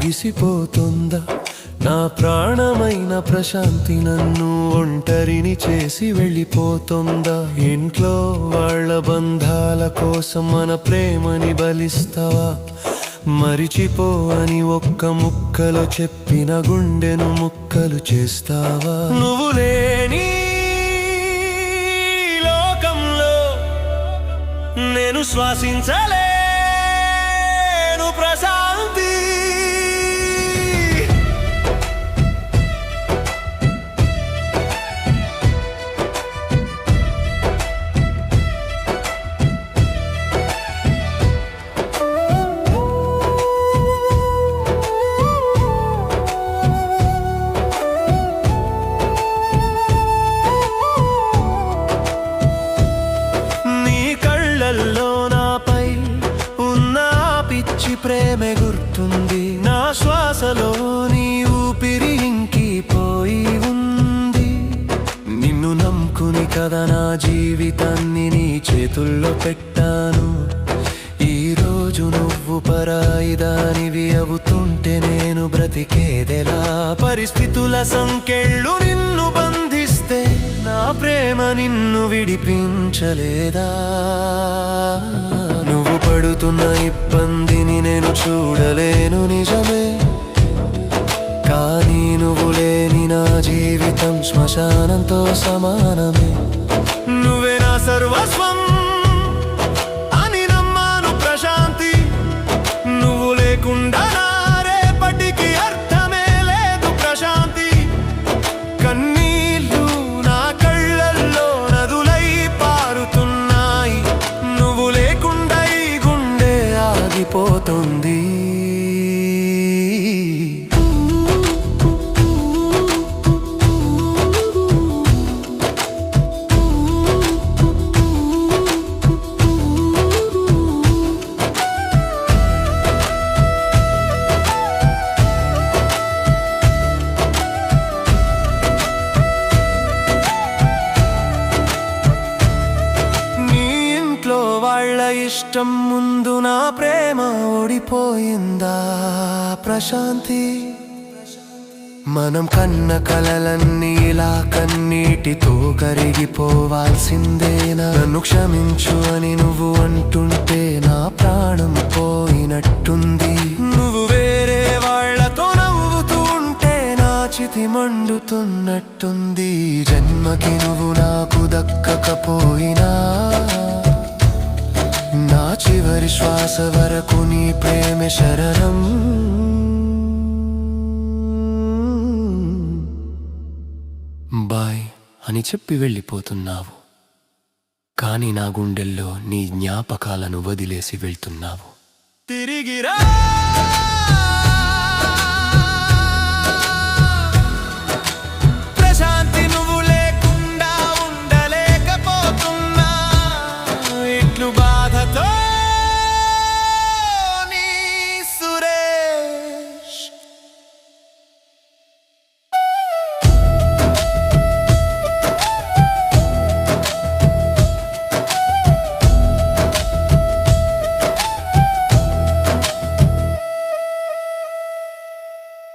ముగిసిపోతుందా? నా ప్రాణమైన ప్రశాంతి నన్ను ఒంటరిని చేసి వెళ్ళిపోతుందా? ఇంట్లో వాళ్ళ బంధాల కోసం మన ప్రేమని బలిస్తావా? మరిచిపో అని ఒక్క ముక్కలో చెప్పిన గుండెను ముక్కలు చేస్తావా? నువ్వు లేని లోకంలో నేను శ్వాసించలేను ప్రశాంతి. నాపై ఉన్న పిచ్చి ప్రేమే గుర్తుంది, నా శ్వాసలో నీ ఊపిరి ఇంకిపోయి ఉంది. నిన్ను నమ్ముకుని కదా నా జీవితాన్ని నీ చేతుల్లో పెట్టాను. ఈరోజు నువ్వు పరాయిదానివి అవుతుంటే నేను బ్రతికేదెలా? పరిస్థితుల సంకెళ్ళు నిన్ను బంధిస్తే నా ప్రేమ నిన్ను విడిపించలేదా? నువ్వు పడుతున్న ఇబ్బందిని నేను చూడలేను నిజమే, కానీ నువ్వు లేని నా జీవితం శ్మశానంతో సమానమే. నువ్వే నా సర్వస్వం అని నమ్మాను ప్రశాంతి, నువ్వు లేకుండా రేపటికి అర్థమే లేదు ప్రశాంతి. కన్నీళ్ళు నా కళ్ళల్లో నదులై పారుతున్నాయి, నువ్వు లేకుండా ఈ గుండె ఆగిపోతుంది. వాళ్ళ ఇష్టం ముందు నా ప్రేమ ఓడిపోయిందా ప్రశాంతి? మనం కన్న కలలన్నీ ఇలా కన్నీటితో కరిగిపోవాల్సిందేనా? నన్ను క్షమించు అని నువ్వు అంటుంటే నా ప్రాణం పోయినట్టుంది. నువ్వు వేరే వాళ్ళతో నవ్వుతూ ఉంటే నా చితి మండుతున్నట్టుంది. జన్మకి నువ్వు నాకు దక్కకపోయినా నా చివరి శ్వాస వరకు నీ ప్రేమ శరణం. బాయ్ అని చెప్పి వెళ్ళిపోతున్నావు, కానీ నా గుండెల్లో నీ జ్ఞాపకాలను వదిలేసి వెళ్తున్నావు. తిరిగిరా.